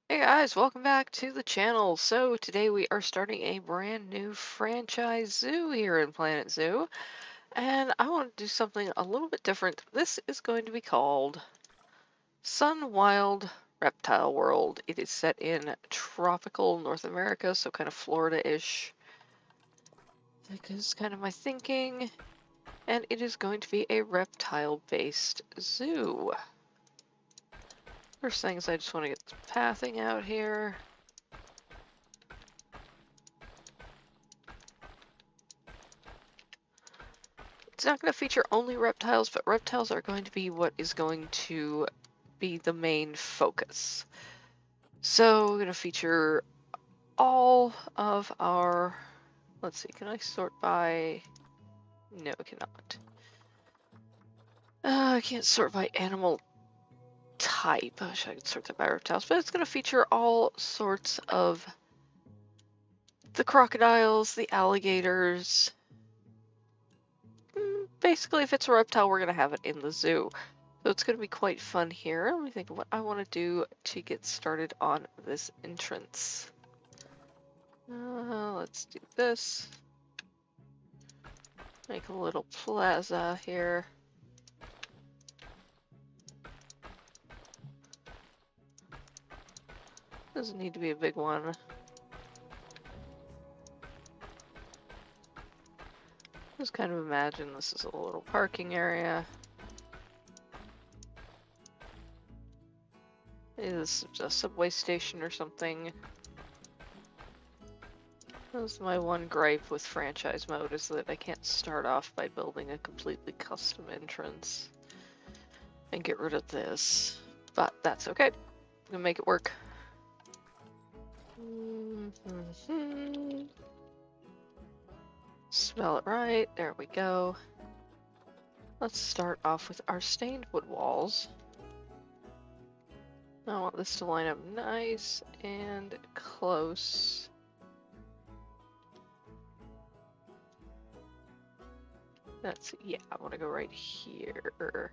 Hey guys, welcome back to the channel. So today we are starting a brand new franchise zoo here in Planet Zoo, and I want to do something a little bit different. This is going to be called SunWild Reptile World. It is set in tropical North America, so kind of Florida-ish. That is kind of my thinking, and it is going to be a reptile-based zoo. First things, I just want to get the pathing out here. It's not going to feature only reptiles, but reptiles are going to be what is going to be the main focus. So we're going to feature all of our, let's see, can I sort by, no, I cannot. I can't sort by animal type. I wish I could sort that by reptiles, but it's going to feature all sorts of the crocodiles, the alligators. Basically, if it's a reptile, we're going to have it in the zoo. So it's going to be quite fun here. Let me think of what I want to do to get started on this entrance. Let's do this. Make a little plaza here. Doesn't need to be a big one. Just kind of imagine this is a little parking area. Maybe this is a subway station or something. That's my one gripe with franchise mode, is that I can't start off by building a completely custom entrance and get rid of this. But that's okay. I'm gonna make it work. Spell it right. There we go. Let's start off with our stained wood walls. I want this to line up nice and close. Yeah, I want to go right here.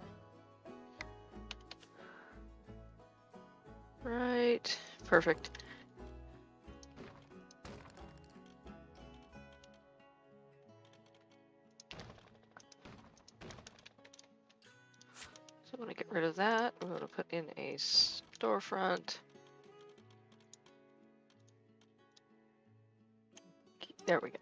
Right, perfect. So I'm going to get rid of that. I'm going to put in a storefront. There we go.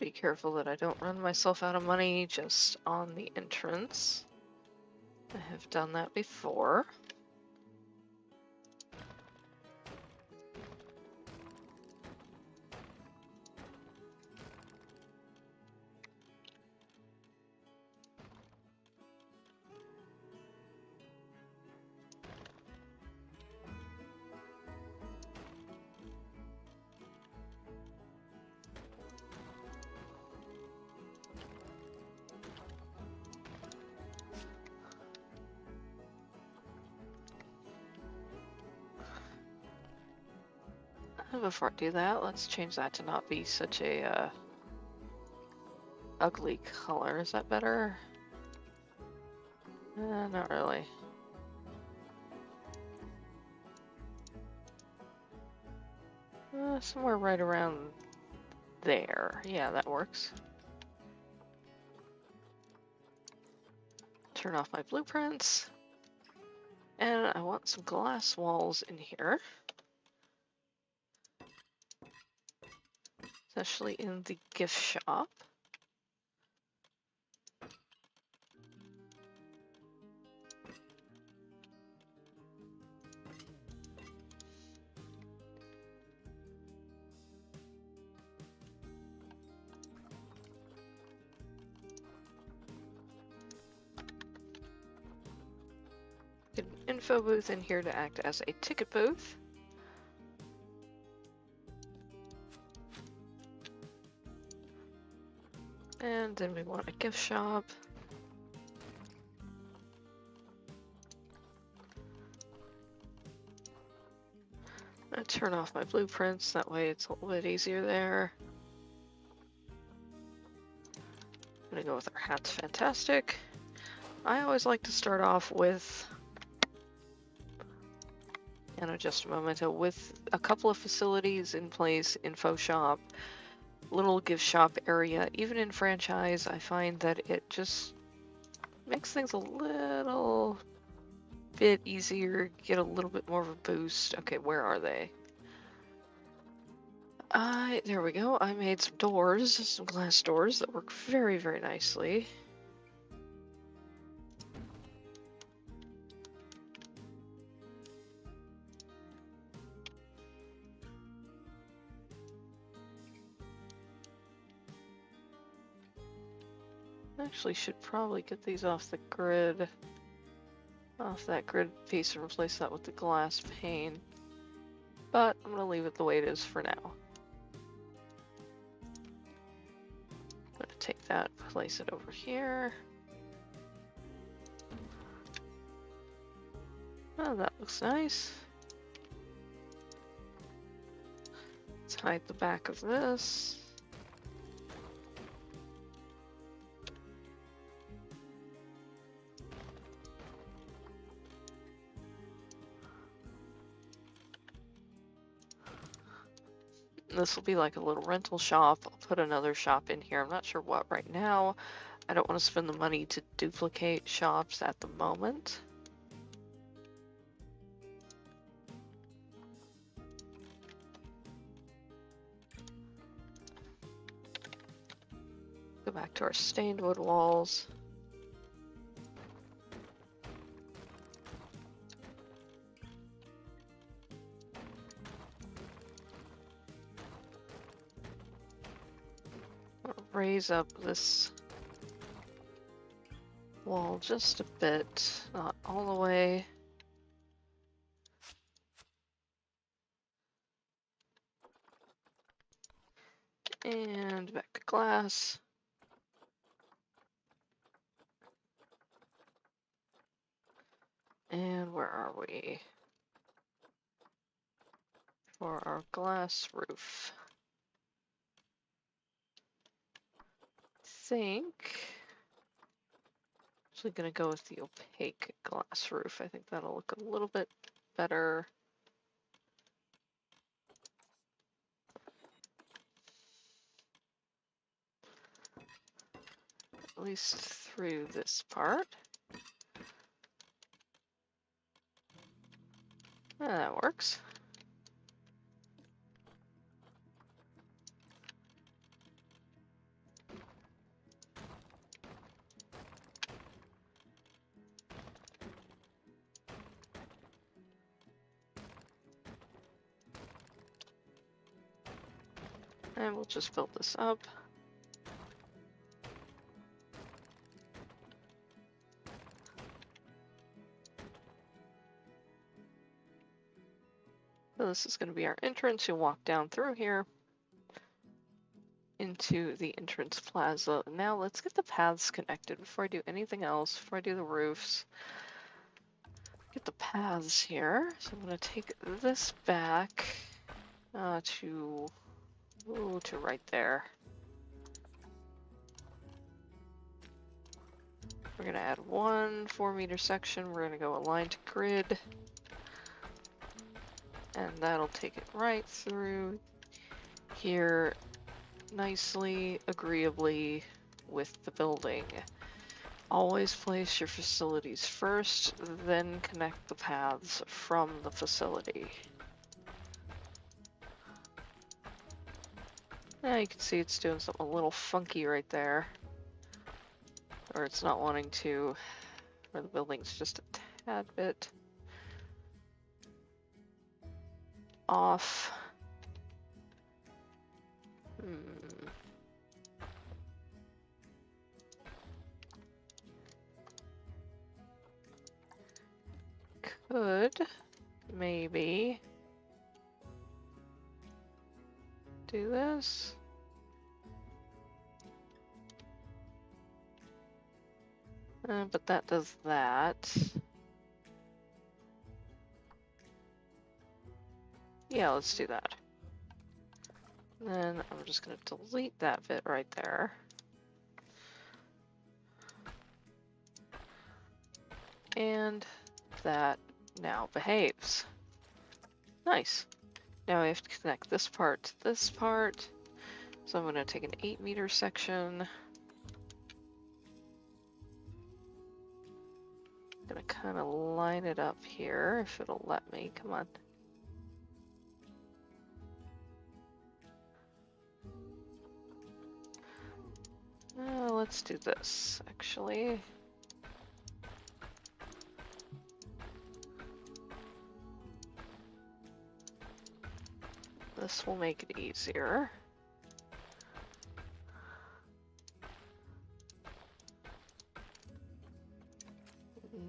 Be careful that I don't run myself out of money just on the entrance. I have done that before. Before I do that, let's change that to not be such a ugly color. Is that better? Not really. Somewhere right around there. Yeah, that works. Turn off my blueprints. And I want some glass walls in here. Especially in the gift shop. Get an info booth in here to act as a ticket booth. And then we want a gift shop. gonna turn off my blueprints, that way it's a little bit easier there. I'm gonna go with our hats, fantastic. I always like to start off with, in just a moment, with a couple of facilities in place, info shop, little gift shop area. Even in franchise, I find that it just makes things a little bit easier, get a little bit more of a boost. Okay, where are they? There we go. I made some doors, some glass doors that work very, very nicely. Actually should probably get these off the grid, off that grid piece, and replace that with the glass pane. But I'm gonna leave it the way it is for now. I'm gonna take that, place it over here. Oh, that looks nice. Let's hide the back of this. This will be like a little rental shop. I'll put another shop in here. I'm not sure what right now. I don't want to spend the money to duplicate shops at the moment. Go back to our stained wood walls. Raise up this wall just a bit, not all the way. And back to glass. And where are we? For our glass roof. Think actually gonna go with the opaque glass roof. I think that'll look a little bit better. At least through this part. Yeah, that works. And we'll just build this up. So this is going to be our entrance. You'll walk down through here into the entrance plaza. Now let's get the paths connected before I do anything else, before I do the roofs. Get the paths here. So I'm going to take this back to right there. We're going to add one 4-meter section. We're going to go align to grid. And that'll take it right through here nicely, agreeably with the building. Always place your facilities first, then connect the paths from the facility. Now you can see it's doing something a little funky right there. Or it's not wanting to, or the building's just a tad bit off. Could maybe do this. But that does that. Yeah, let's do that. And then I'm just going to delete that bit right there. And that now behaves. Nice. Now we have to connect this part to this part. So I'm going to take an 8-meter section. I'm going to kind of line it up here if it'll let me. Come on. Let's do this, actually. This will make it easier.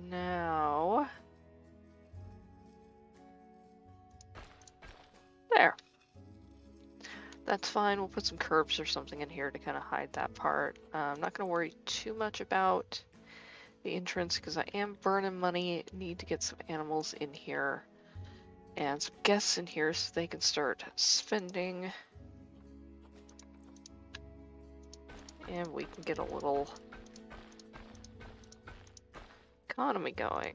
Now, there. That's fine. We'll put some curbs or something in here to kind of hide that part. I'm not going to worry too much about the entrance because I am burning money. Need to get some animals in here and some guests in here so they can start spending. And we can get a little economy going.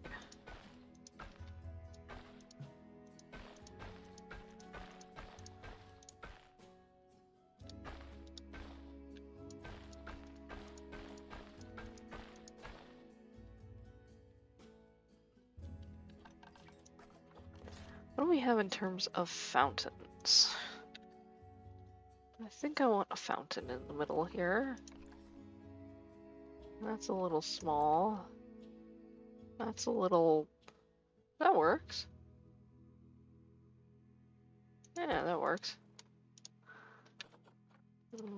What do we have in terms of fountains? I think I want a fountain in the middle here. That's a little small. That's a little... That works. Yeah, that works.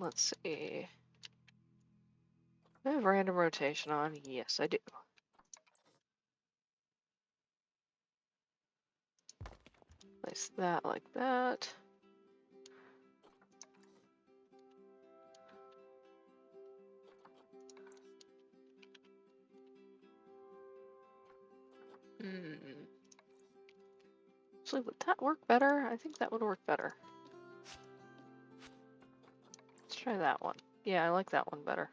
Let's see. I have random rotation on. Yes, I do. Place that like that. Actually, would that work better? I think that would work better. Let's try that one. Yeah, I like that one better.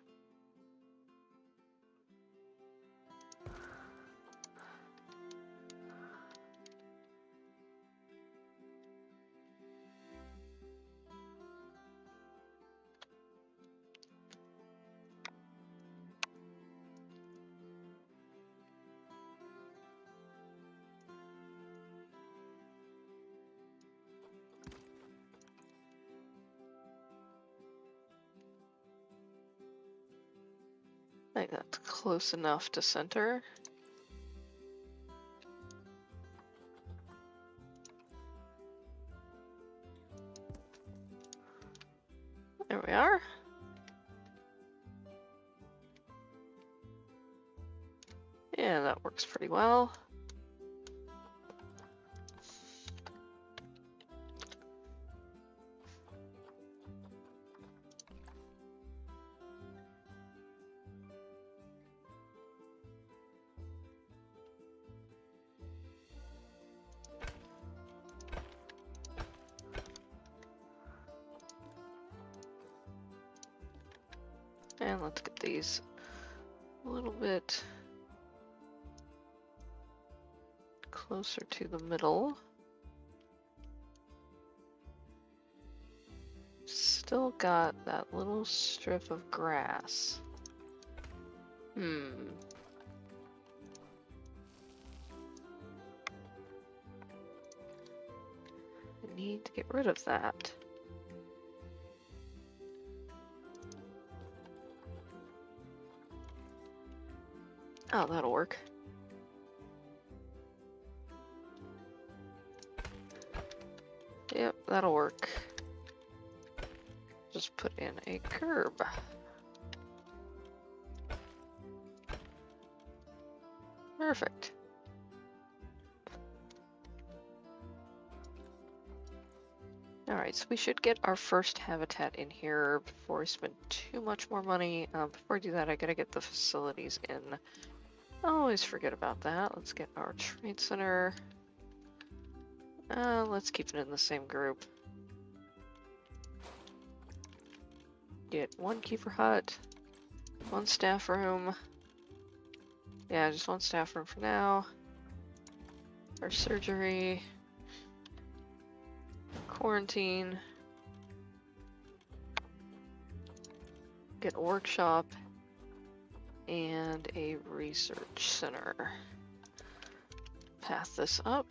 I think that's close enough to center. There we are. Yeah, that works pretty well. And let's get these a little bit closer to the middle. Still got that little strip of grass. I need to get rid of that. Oh, that'll work. Yep, that'll work. Just put in a curb. Perfect. Alright, so we should get our first habitat in here before we spend too much more money. Before I do that, I gotta get the facilities in. I always forget about that. Let's get our trade center Let's keep it in the same group. Get one keeper hut, one staff room. Yeah, just one staff room for now. Our surgery, quarantine, get a workshop, and a research center. Path this up.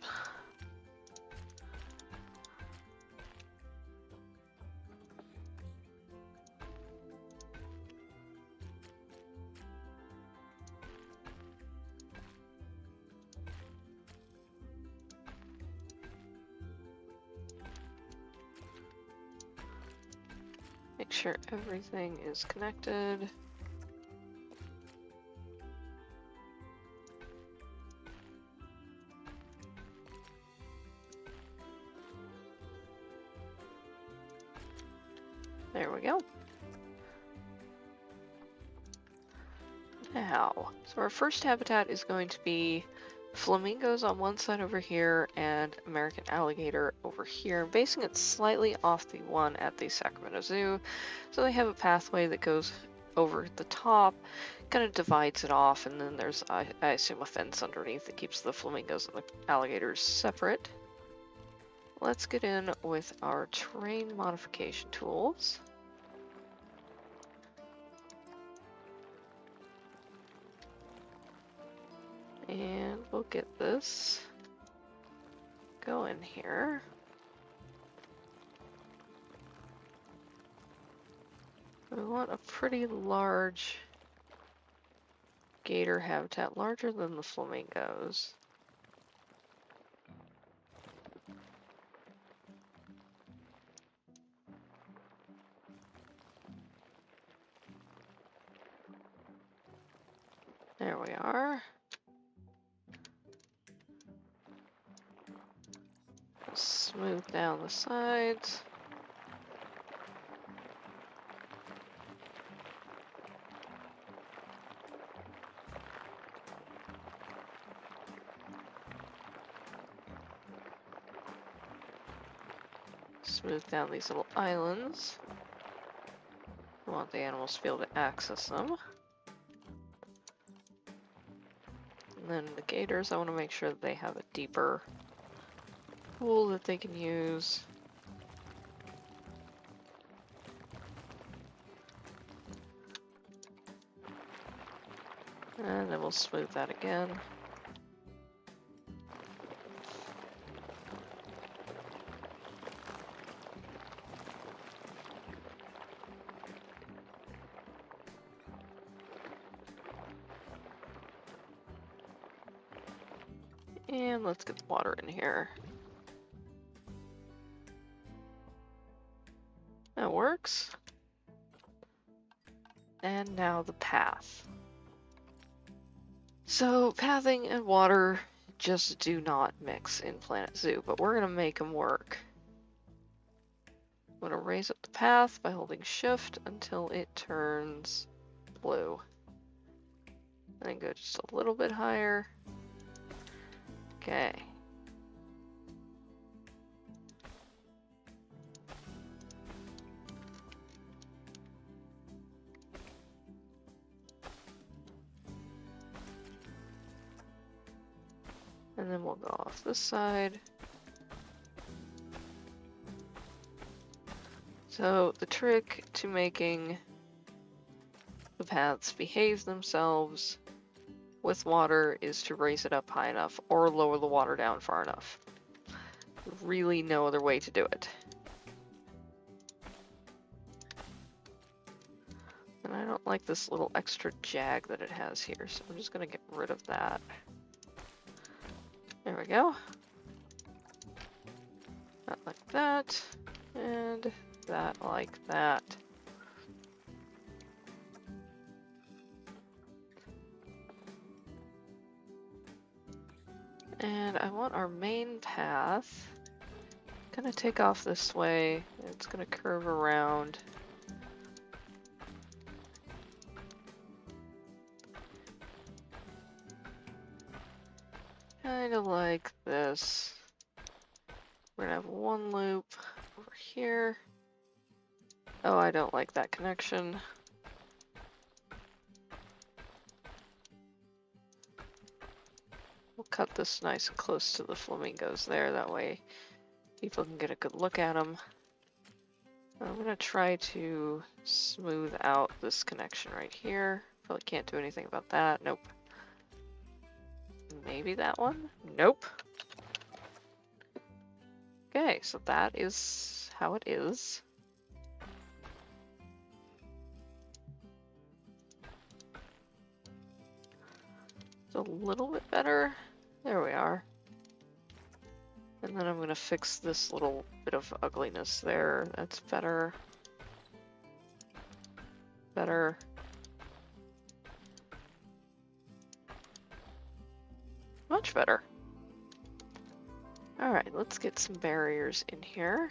Make sure everything is connected. There we go. Now, so our first habitat is going to be flamingos on one side over here and American alligator over here. I'm basing it slightly off the one at the Sacramento Zoo. So they have a pathway that goes over the top, kind of divides it off, and then there's, I assume, a fence underneath that keeps the flamingos and the alligators separate. Let's get in with our terrain modification tools. And we'll get this going here. We want a pretty large gator habitat, larger than the flamingos. There we are. Smooth down the sides. Smooth down these little islands. We want the animals to be able to access them. And then the gators, I want to make sure that they have a deeper pool that they can use. And then we'll smooth that again. And let's get the water in here. That works. And now the path. So pathing and water just do not mix in Planet Zoo, but we're going to make them work. I'm going to raise up the path by holding shift until it turns blue. And then go just a little bit higher. Okay. And then we'll go off this side. So the trick to making the paths behave themselves with water is to raise it up high enough or lower the water down far enough. Really no other way to do it. And I don't like this little extra jag that it has here, so I'm just going to get rid of that. There we go. That like that, and that like that. And I want our main path. Gonna take off this way. It's gonna curve around. Kind of like this. We're gonna have one loop over here. Oh, I don't like that connection. We'll cut this nice and close to the flamingos there. That way people can get a good look at them. I'm gonna try to smooth out this connection right here. Probably can't do anything about that. Nope. Maybe that one? Nope. Okay, so that is how it is. It's a little bit better. There we are. And then I'm gonna fix this little bit of ugliness there. That's better. Better. Much better. Alright, let's get some barriers in here.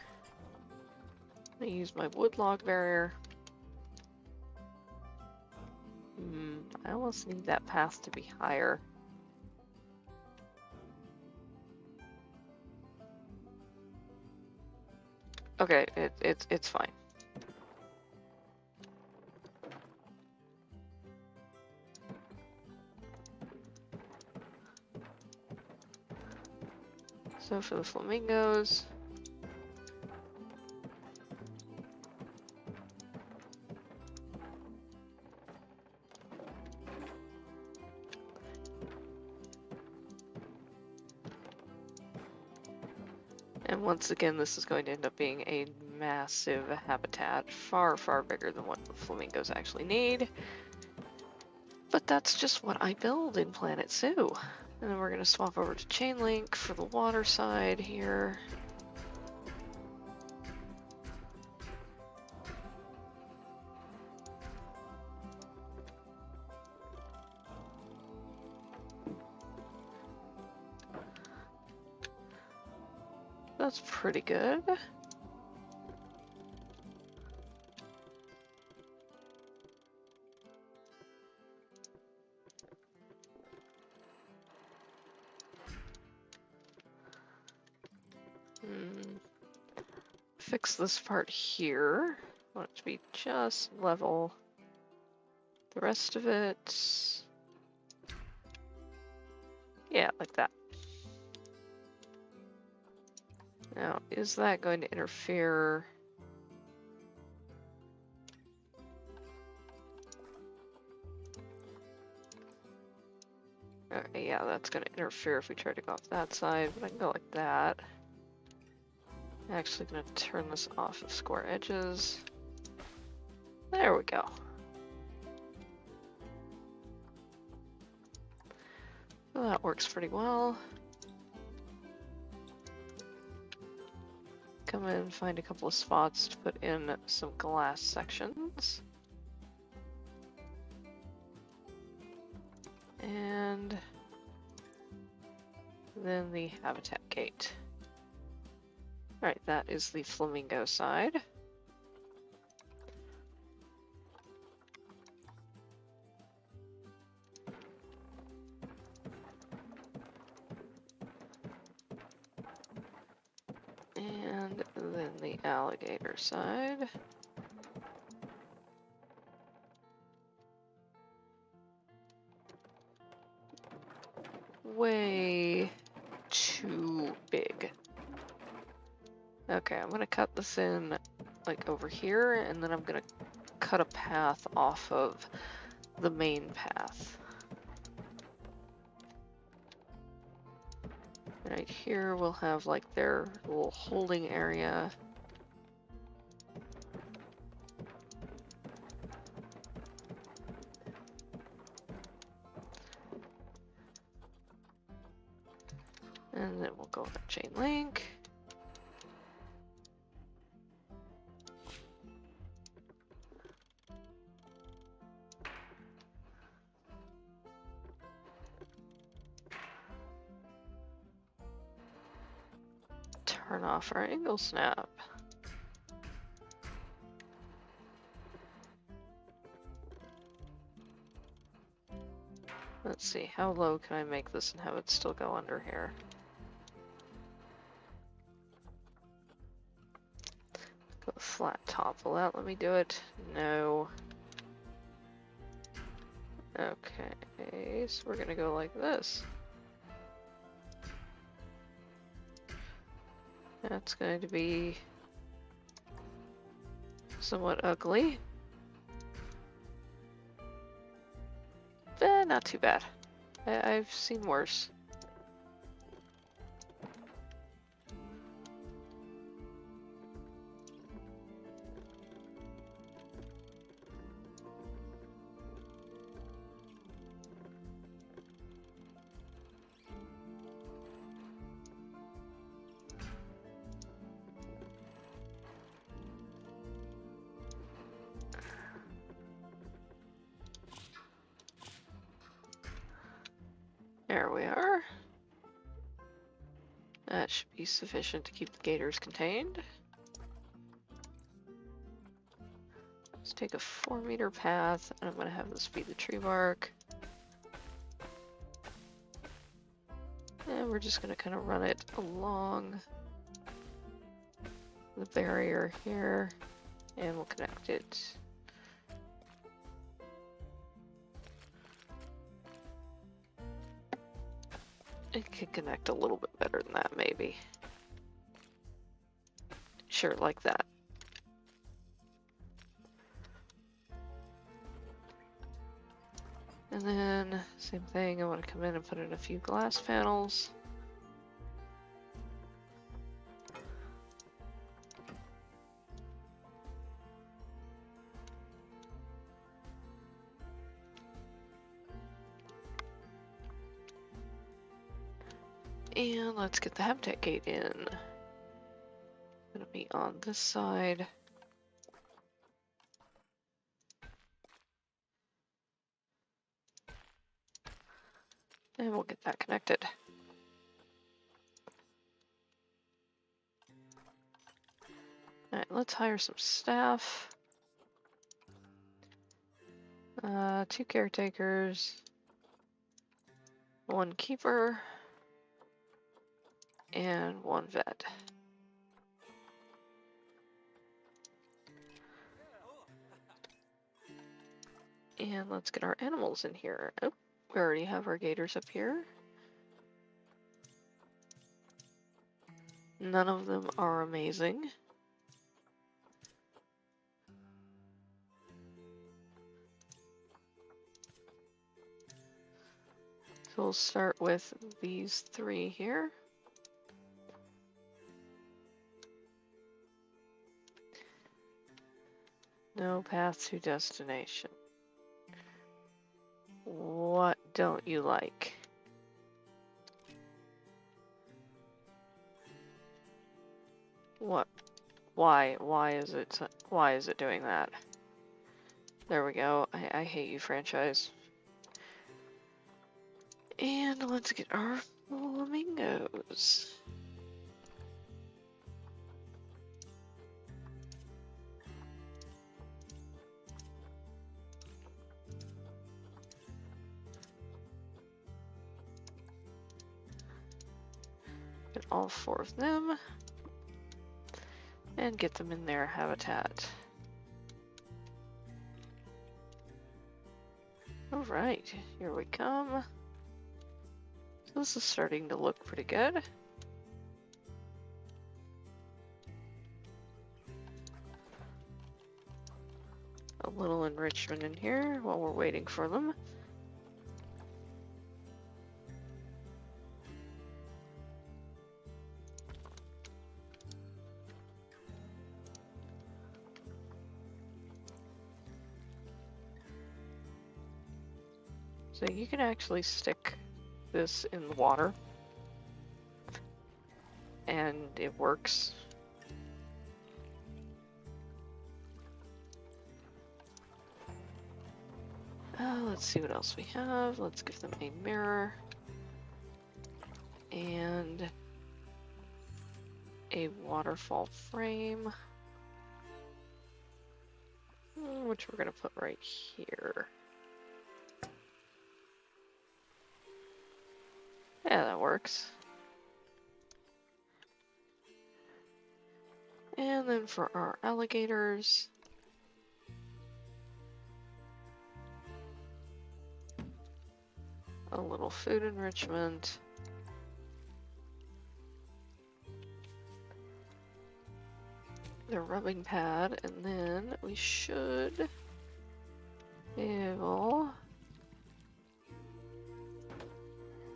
I'm gonna use my wood log barrier. I almost need that path to be higher. Okay, it's fine. So for the flamingos, and once again, this is going to end up being a massive habitat, far, far bigger than what the flamingos actually need. But that's just what I build in Planet Zoo. And then we're going to swap over to chain link for the water side here. That's pretty good. Fix this part here. I want it to be just level. The rest of it, yeah, like that. Now, is that going to interfere? Okay, yeah, that's going to interfere if we try to go off that side, but I can go like that. I'm actually going to turn this off of square edges. There we go. Well, that works pretty well. Come in and find a couple of spots to put in some glass sections. And then the habitat gate. Alright, that is the flamingo side. And then the alligator side. Way too big. Okay, I'm gonna cut this in like over here, and then I'm gonna cut a path off of the main path. Right here we'll have like their little holding area. And then we'll go with our chain link. Turn off our angle snap. Let's see, how low can I make this and have it still go under here? flat top. Will that let me do it? No. Okay, so we're gonna go like this. That's going to be somewhat ugly. Not too bad. I've seen worse. There we are. That should be sufficient to keep the gators contained. Let's take a 4-meter path, and I'm going to have this be the tree bark. And we're just going to kind of run it along the barrier here, and we'll connect it. It could connect a little bit better than that, maybe. Sure, like that. And then, same thing, I want to come in and put in a few glass panels. And let's get the habitat gate in. Gonna be on this side. And we'll get that connected. Alright, let's hire some staff. 2 caretakers. 1 keeper. And 1 vet. And let's get our animals in here. Oh, we already have our gators up here. None of them are amazing. So we'll start with these 3 here. No path to destination. What don't you like? What? Why is it doing that? There we go. I hate you, franchise. And let's get our flamingos. Get all 4 of them. And get them in their habitat. Alright, here we come. So this is starting to look pretty good. A little enrichment in here while we're waiting for them. So you can actually stick this in the water and it works. Let's see what else we have. Let's give them a mirror and a waterfall frame, which we're going to put right here. Yeah, that works. And then for our alligators, a little food enrichment. The rubbing pad, and then we should be able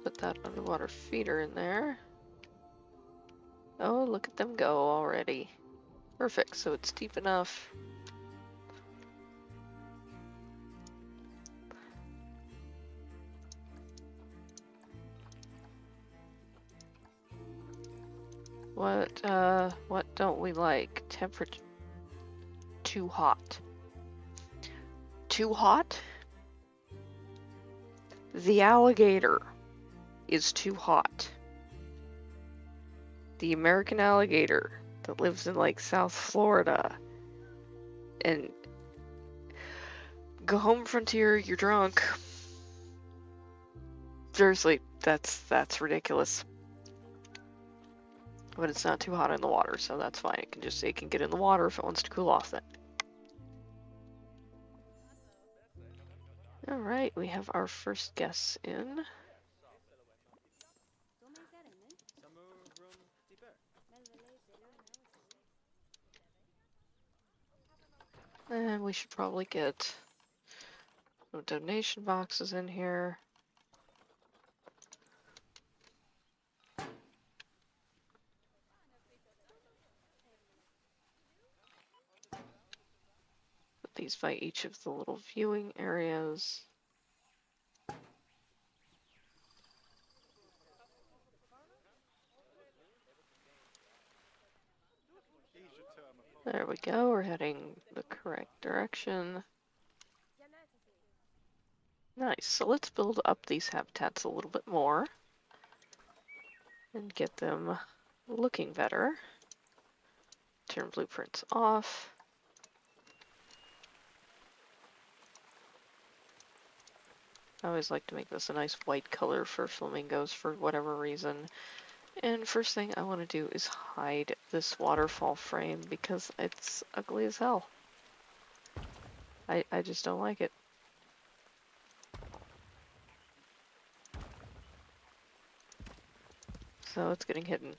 put that underwater feeder in there. Oh, look at them go already. Perfect, so it's deep enough. What don't we like? Temperature too hot. Too hot? The alligator is too hot. The American alligator that lives in like South Florida. And go home frontier, you're drunk. Seriously, that's ridiculous. But it's not too hot in the water, so that's fine. It can get in the water if it wants to cool off then. Alright, we have our first guests in. And we should probably get some donation boxes in here. Put these by each of the little viewing areas. There we go, we're heading the correct direction. Nice, so let's build up these habitats a little bit more and get them looking better. Turn blueprints off. I always like to make this a nice white color for flamingos for whatever reason. And first thing I want to do is hide this waterfall frame because it's ugly as hell. I just don't like it. So it's getting hidden.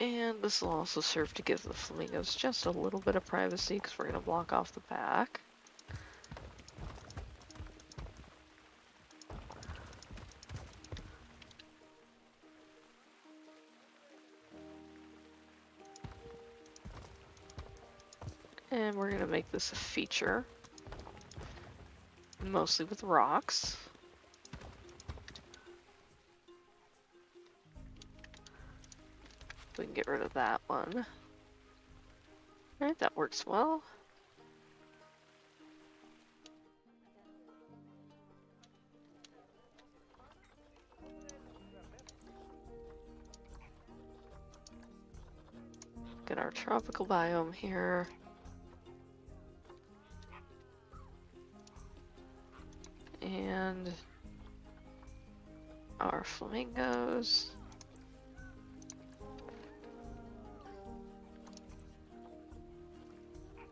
And this will also serve to give the flamingos just a little bit of privacy because we're going to block off the back. And we're going to make this a feature, mostly with rocks. We can get rid of that one. Alright, that works well. Get our tropical biome here. And our flamingos.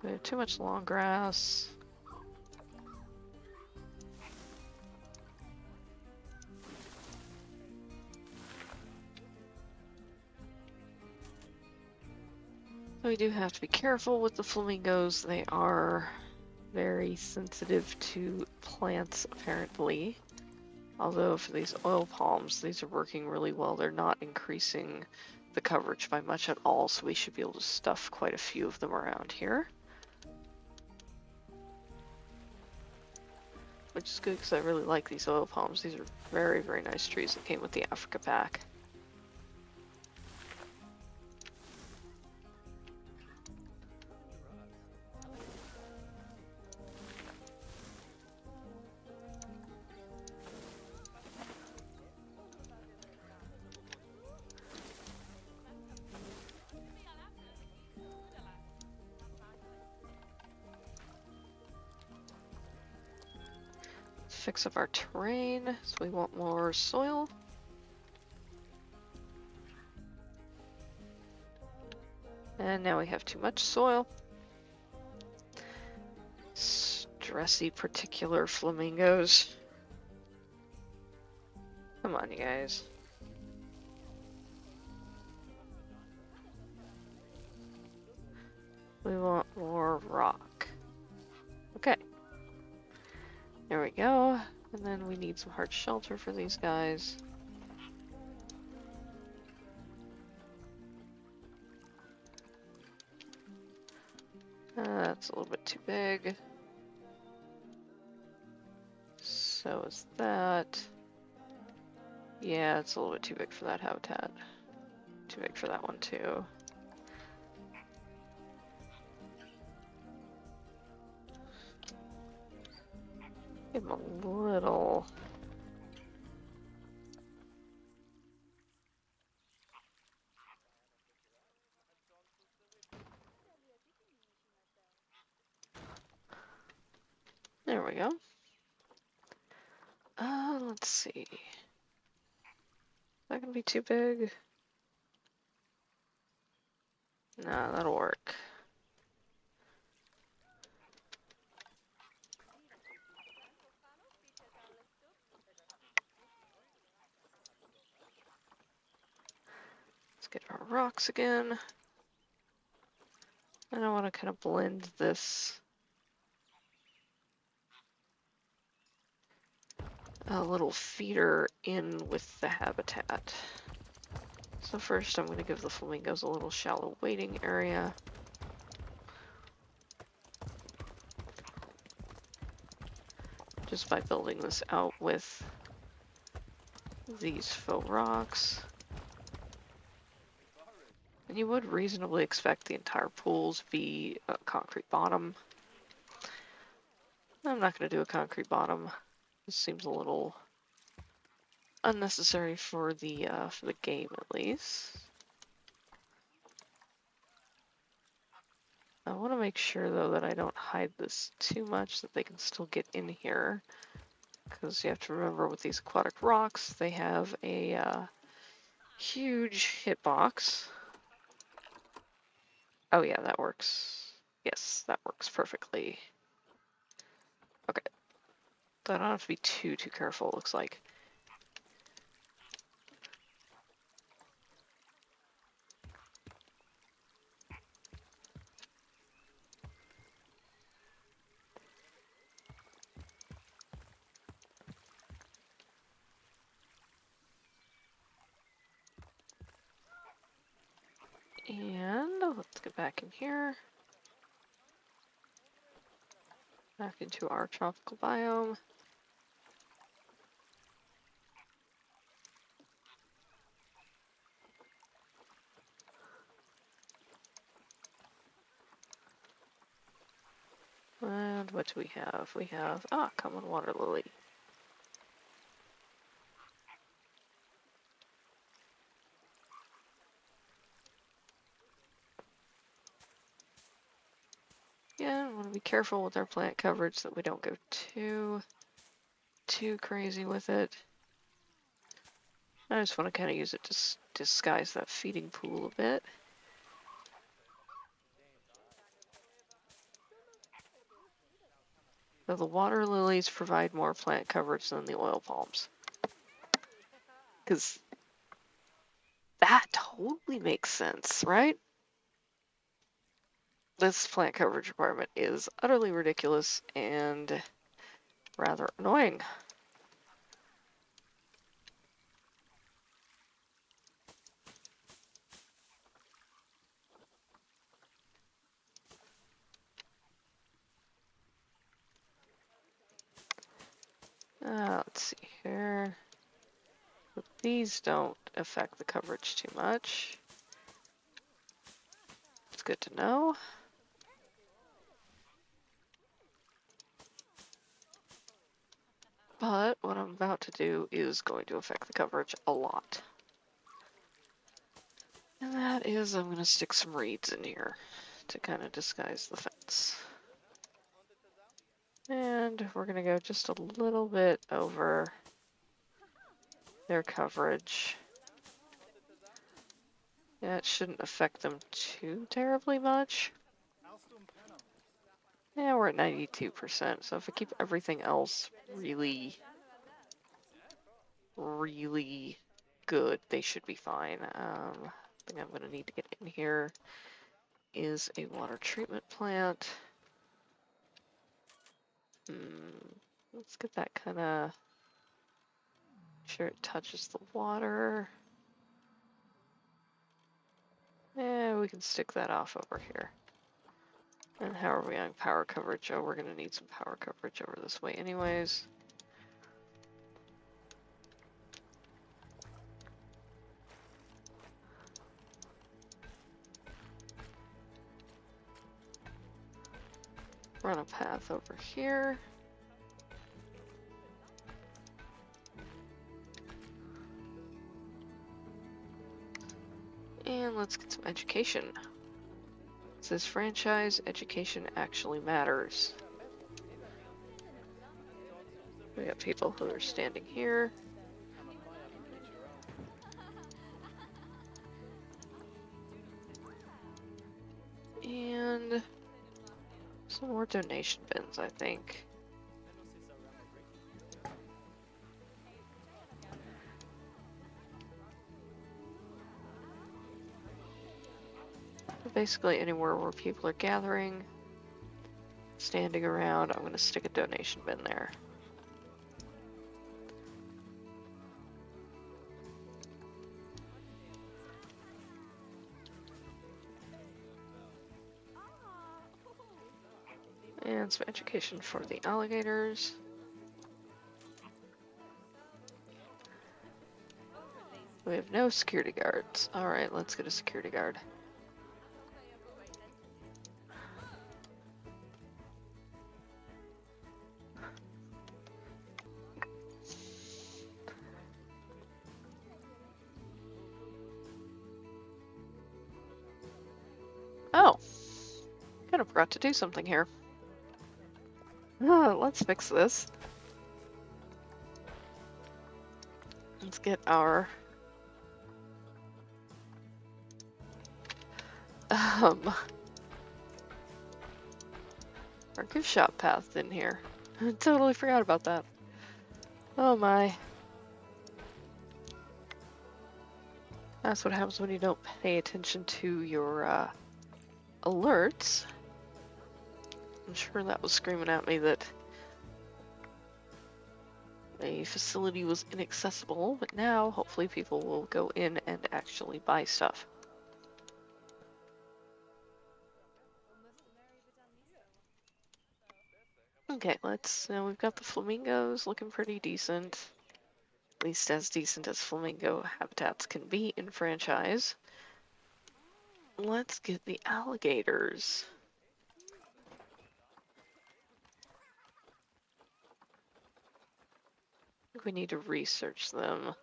We have too much long grass. We do have to be careful with the flamingos. They are very sensitive to plants, apparently. Although for these oil palms, these are working really well. They're not increasing the coverage by much at all, so we should be able to stuff quite a few of them around here. Which is good because I really like these oil palms. These are very, very nice trees that came with the Africa pack. fix up our terrain, so we want more soil. And now we have too much soil. Stressy particular flamingos. Come on, you guys. We want more rock. Okay. There we go. And then we need some hard shelter for these guys. That's a little bit too big. So is that. Yeah, it's a little bit too big for that habitat. Too big for that one too. Give him a little. There we go. Let's see. Is that gonna be too big? Nah, that'll work. Let's get our rocks again. And I want to kind of blend this little feeder in with the habitat. So first I'm going to give the flamingos a little shallow wading area. Just by building this out with these faux rocks. And you would reasonably expect the entire pool to be a concrete bottom. I'm not going to do a concrete bottom. This seems a little unnecessary for the game at least. I want to make sure though that I don't hide this too much, that they can still get in here. Because you have to remember with these aquatic rocks, they have a huge hitbox. Oh yeah, that works. Yes, that works perfectly. Okay. So I don't have to be too careful, it looks like. And let's get back in here. Back into our tropical biome. And what do we have? We have, common water lily. Yeah, I want to be careful with our plant coverage so that we don't go too crazy with it. I just want to kind of use it to disguise that feeding pool a bit. So the water lilies provide more plant coverage than the oil palms. Because that totally makes sense, right? This plant coverage requirement is utterly ridiculous and rather annoying. Let's see here. These don't affect the coverage too much. It's good to know. But what I'm about to do is going to affect the coverage a lot. And that is, I'm going to stick some reeds in here to kind of disguise the fence. And we're gonna go just a little bit over their coverage. Yeah, it shouldn't affect them too terribly much. Yeah, we're at 92%, so if I keep everything else really, really good, they should be fine. Thing I'm gonna need to get in here is a water treatment plant. Let's get that kind of sure it touches the water. Yeah, we can stick that off over here. And how are we on power coverage? Oh, we're gonna need some power coverage over this way anyways. Run a path over here. And let's get some education. It says franchise education actually matters. We got people who are standing here. And some more donation bins, I think. Basically anywhere where people are gathering, standing around, I'm going to stick a donation bin there. And some education for the alligators. We have no security guards. Alright, let's get a security guard. Oh, kind of forgot to do something here. Let's fix this. Let's get our our gift shop path in here. I totally forgot about that. Oh my. That's what happens when you don't pay attention to your alerts. I'm sure that was screaming at me that a facility was inaccessible, but now hopefully people will go in and actually buy stuff. Okay, now we've got the flamingos looking pretty decent. At least as decent as flamingo habitats can be in franchise. Let's get the alligators. I think we need to research them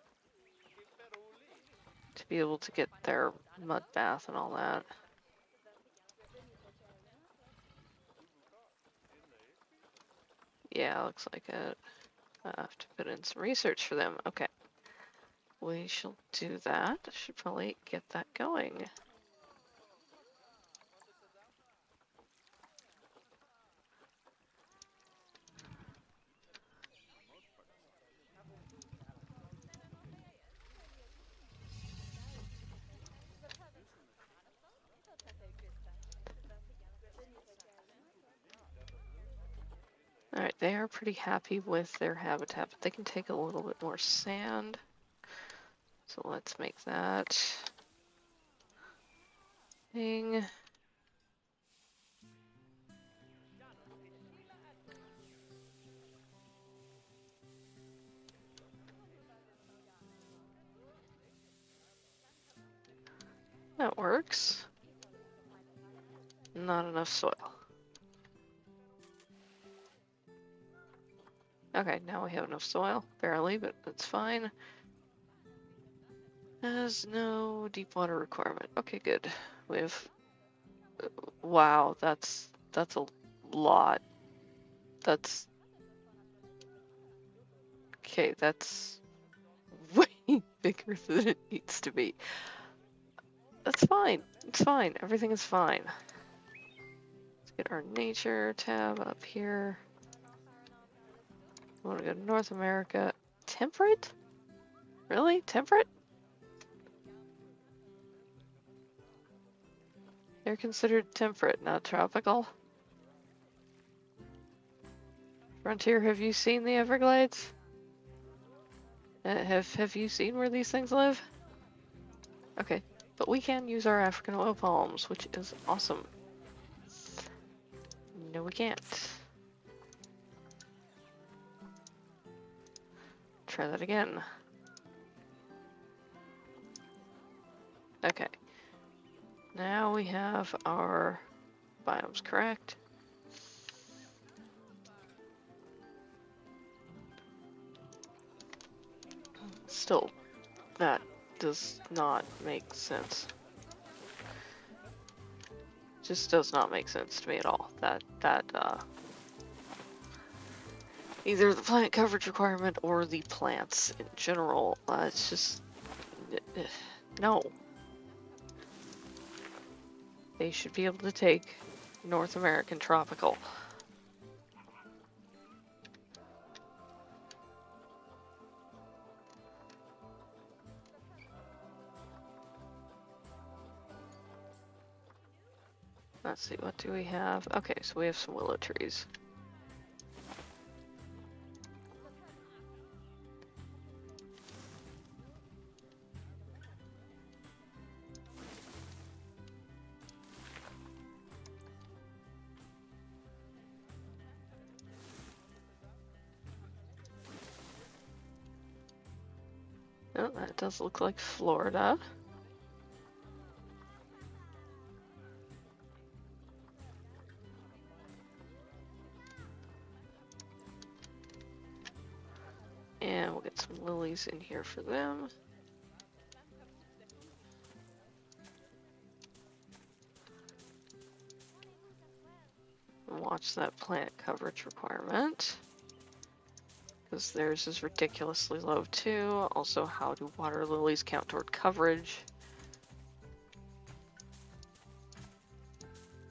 to be able to get their mud bath and all that. Yeah, looks like it. I have to put in some research for them. Okay. We shall do that. Should probably get that going. Alright, they are pretty happy with their habitat, but they can take a little bit more sand. So let's make that thing. That works. Not enough soil. Okay, now we have enough soil, barely, but that's fine. Has no deep water requirement. Okay, good. We have. Wow, that's a lot. That's... Okay, that's way bigger than it needs to be. That's fine. It's fine. Everything is fine. Let's get our nature tab up here. I want to go to North America. Temperate? Really? Temperate? They're considered temperate, not tropical. Frontier, have you seen the Everglades? Have you seen where these things live? Okay, but we can use our African oil palms, which is awesome. No, we can't. Try that again. Okay. Now we have our biomes correct. Still, that does not make sense. Just does not make sense to me at all. Either the plant coverage requirement or the plants in general, it's just, no. They should be able to take North American tropical. Let's see, what do we have? Okay, so we have some willow trees. Oh, that does look like Florida. And we'll get some lilies in here for them. And watch that plant coverage requirement, because theirs is ridiculously low too. Also, how do water lilies count toward coverage?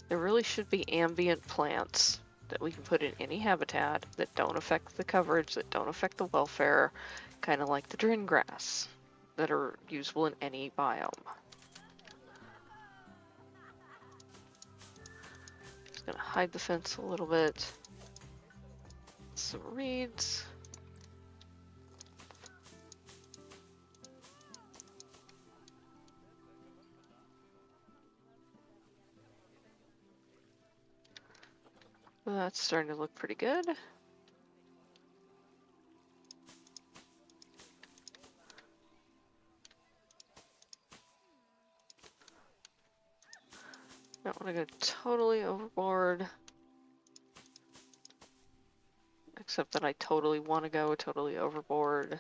There really should be ambient plants that we can put in any habitat that don't affect the coverage, that don't affect the welfare, kind of like the drin grass, that are usable in any biome. Just gonna hide the fence a little bit. Some reeds. That's starting to look pretty good. Don't want to go totally overboard. Except that I totally want to go totally overboard.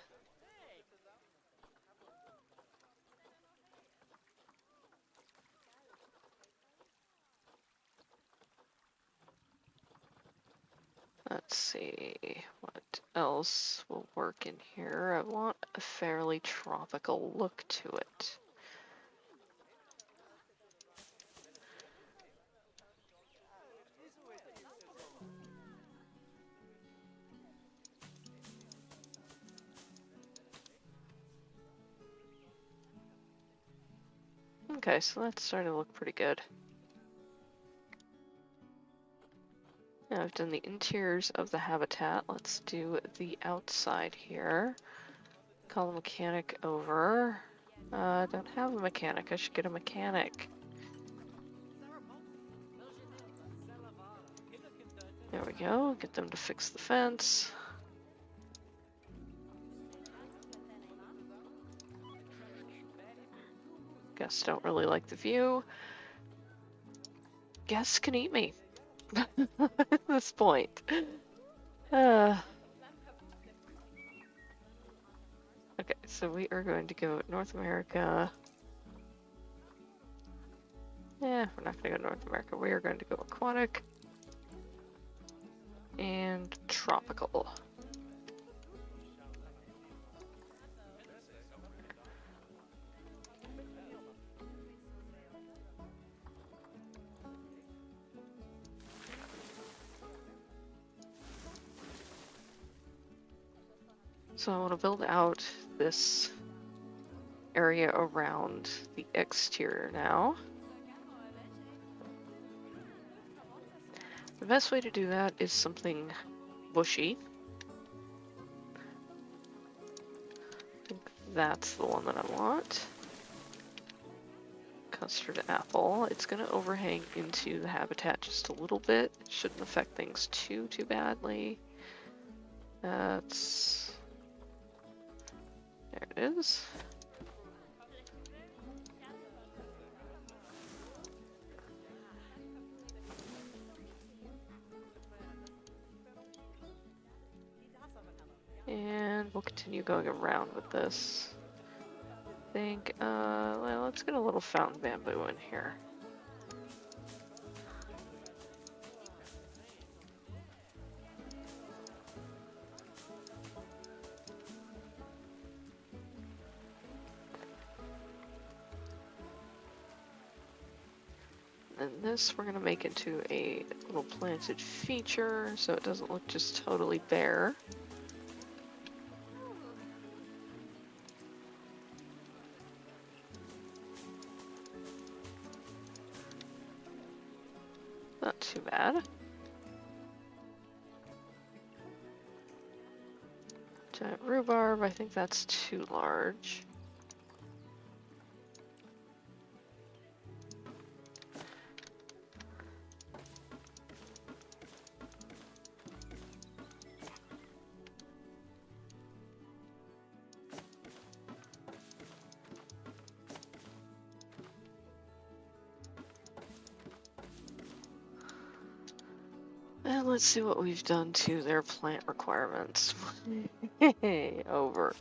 Let's see, what else will work in here? I want a fairly tropical look to it. Okay, so that's starting to look pretty good. Now I've done the interiors of the habitat. Let's do the outside here. Call the mechanic over. I don't have a mechanic. I should get a mechanic. There we go. Get them to fix the fence. Guests don't really like the view. Guests can eat me at this point. Okay, so we are going to go North America. Yeah, we're not going to go North America. We are going to go aquatic. and tropical. So I want to build out this area around the exterior now. The best way to do that is something bushy. I think that's the one that I want. Custard apple. It's going to overhang into the habitat just a little bit. It shouldn't affect things too badly. That's... there it is. And we'll continue going around with this. I think, well, let's get a little fountain bamboo in here. And this we're going to make into a little planted feature so it doesn't look just totally bare. Not too bad. Giant rhubarb, I think that's too large. And let's see what we've done to their plant requirements. Over.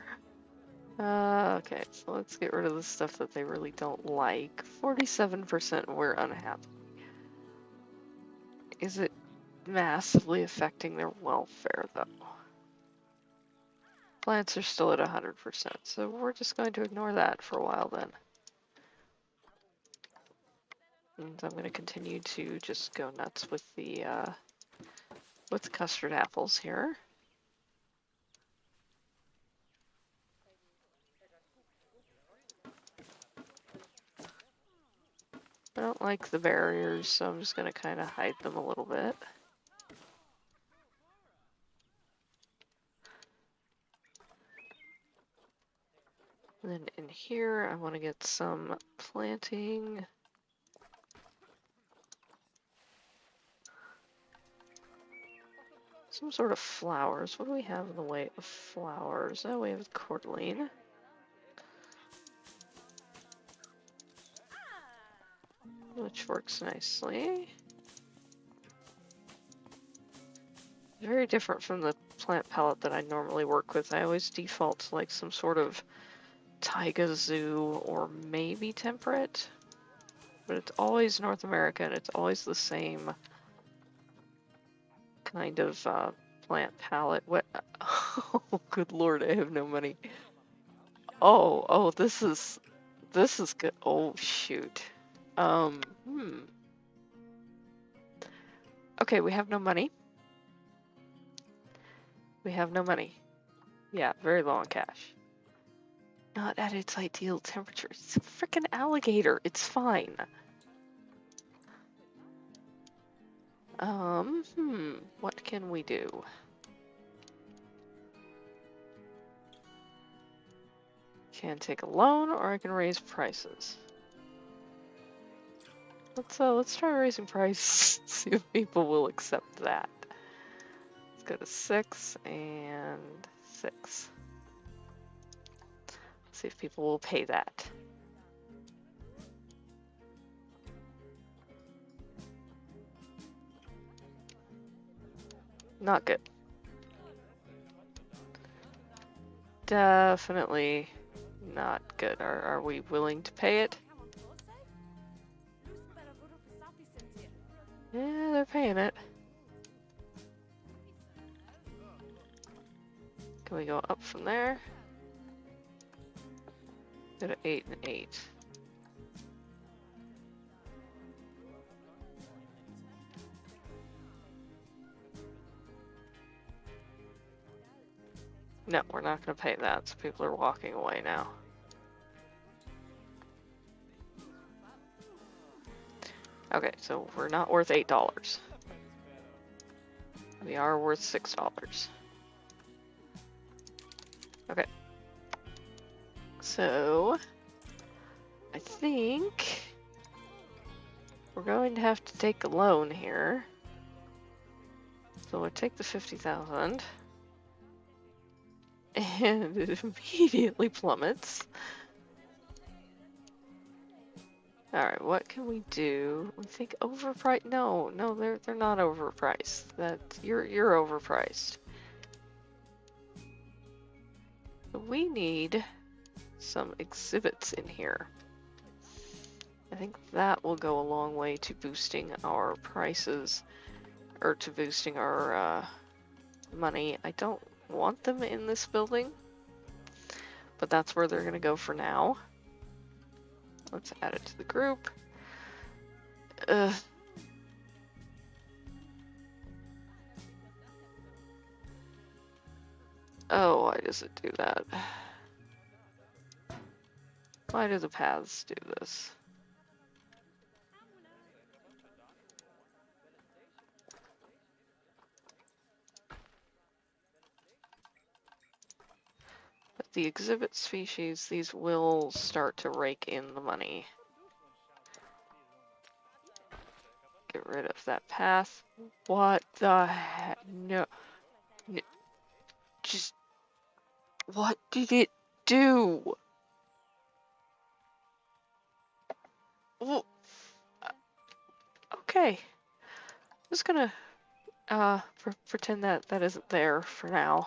Okay, so let's get rid of the stuff that they really don't like. 47% we're unhappy. Is it massively affecting their welfare, though? Plants are still at 100%, so we're just going to ignore that for a while then. And I'm going to continue to just go nuts with the custard apples here. I don't like the barriers, so I'm just going to kind of hide them a little bit. And then in here, I want to get some planting. Some sort of flowers. What do we have in the way of flowers? Oh, we have cordyline. Which works nicely. Very different from the plant palette that I normally work with. I always default to like some sort of taiga zoo or maybe temperate. But it's always North America and it's always the same kind of plant palette. What? Oh, good lord, I have no money. Oh, this is good. Oh, shoot. Okay, we have no money. We have no money. Yeah, very low on cash. Not at its ideal temperature. It's a freaking alligator. It's fine. What can we do? Can take a loan or I can raise prices. Let's try raising prices. See if people will accept that. Let's go to 6 and 6. See if people will pay that. Not good. Definitely not good. Are we willing to pay it? Yeah, they're paying it. Can we go up from there? Go to 8 and 8. No, we're not going to pay that, so people are walking away now. Okay, so we're not worth $8. We are worth $6. Okay. So, I think we're going to have to take a loan here. So we'll take the 50,000. And it immediately plummets. Alright, what can we do? We think overpriced. No, they're not overpriced. You're overpriced. We need some exhibits in here. I think that will go a long way to boosting our prices, or to boosting our money. I don't want them in this building, but that's where they're gonna go for now. Let's add it to the group. Oh, why does it do that? Why do the paths do this? But the exhibit species, these will start to rake in the money. Get rid of that path. What the heck? No. Just... What did it do? Okay. I'm just gonna pretend that isn't there for now.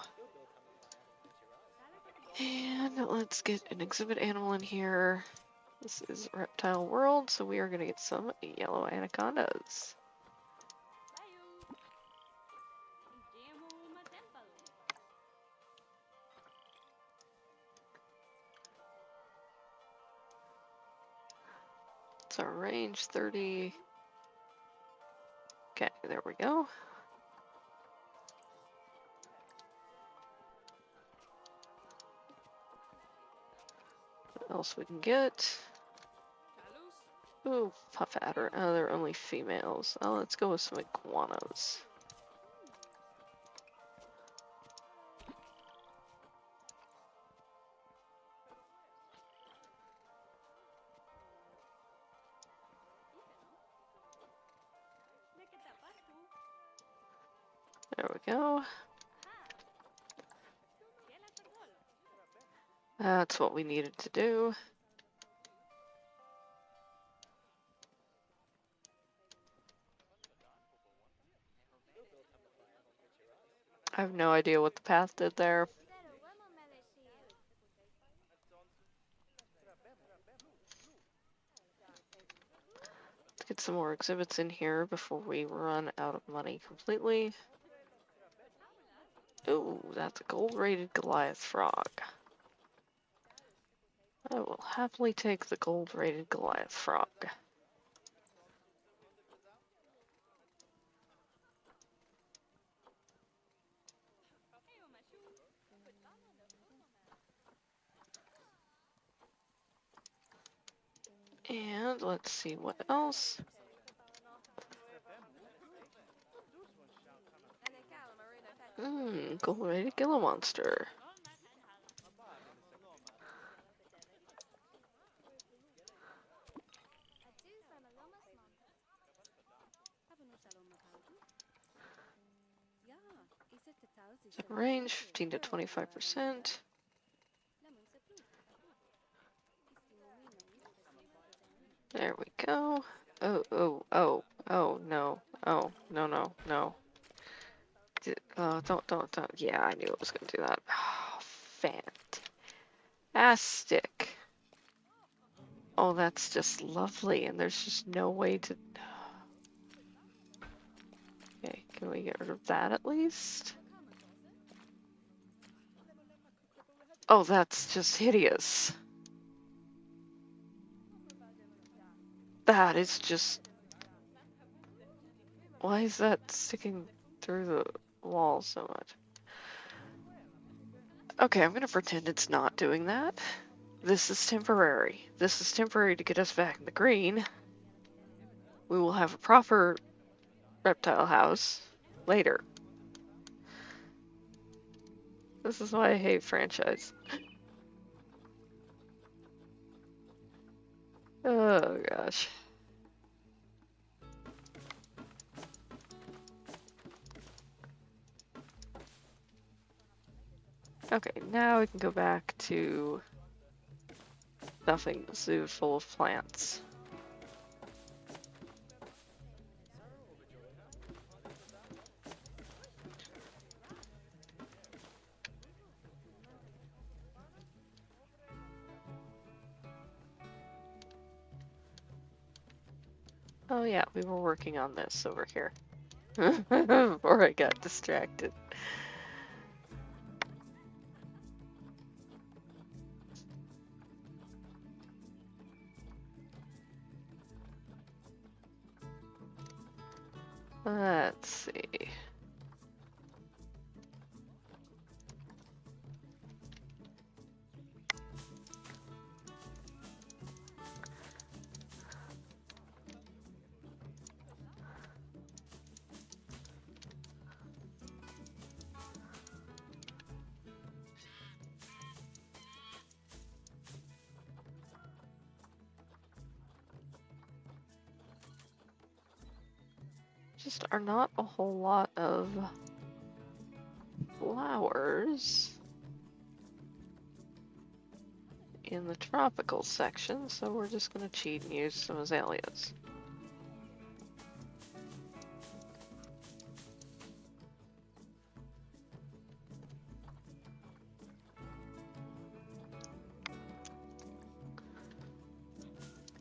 And let's get an exhibit animal in here. This is Reptile World, so we are gonna get some yellow anacondas. It's our range 30. Okay, there we go. What else we can get? Ooh, puff adder. Oh, they're only females. Oh, let's go with some iguanas. There we go. That's what we needed to do. I have no idea what the path did there. Let's get some more exhibits in here before we run out of money completely. Ooh, that's a gold-rated Goliath frog. I will happily take the gold-rated Goliath frog. And let's see what else. Gold-rated Gila monster. Range 15 to 25%. There we go. Oh, no. Oh, no. Don't. Yeah, I knew it was gonna do that. Oh, fantastic. Oh, that's just lovely, and there's just no way to... Okay, can we get rid of that at least? Oh, that's just hideous. That is just... Why is that sticking through the wall so much? Okay, I'm gonna pretend it's not doing that. This is temporary. This is temporary to get us back in the green. We will have a proper reptile house later. This is why I hate franchise. Oh gosh. Okay, now we can go back to stuffing the zoo full of plants. Oh yeah, we were working on this over here. Before I got distracted. Let's see. Just are not a whole lot of flowers in the tropical section, so we're just going to cheat and use some azaleas.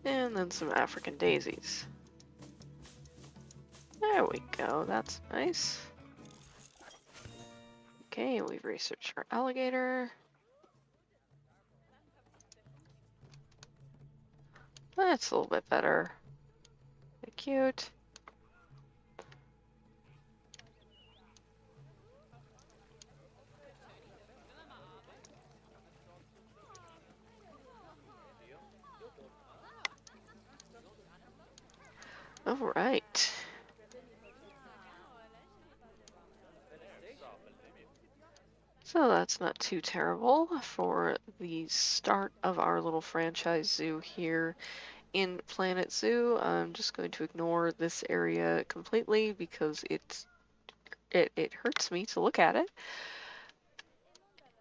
And then some African daisies. There we go, that's nice. Okay, we've researched our alligator. That's a little bit better. Cute. All right. So that's not too terrible for the start of our little franchise zoo here in Planet Zoo. I'm just going to ignore this area completely because it hurts me to look at it.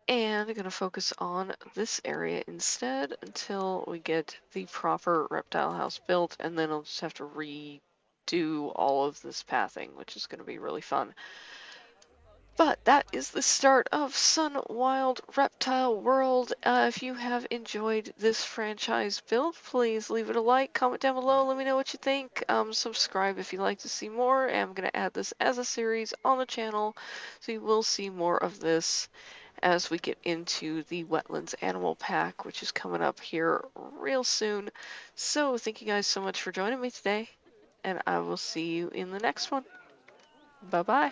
And I'm going to focus on this area instead until we get the proper reptile house built, and then I'll just have to redo all of this pathing, which is going to be really fun. But that is the start of SunWild Reptile World. If you have enjoyed this franchise build, please leave it a like, comment down below, let me know what you think. Subscribe if you'd like to see more. I'm going to add this as a series on the channel, so you will see more of this as we get into the Wetlands Animal Pack, which is coming up here real soon. So thank you guys so much for joining me today, and I will see you in the next one. Bye-bye.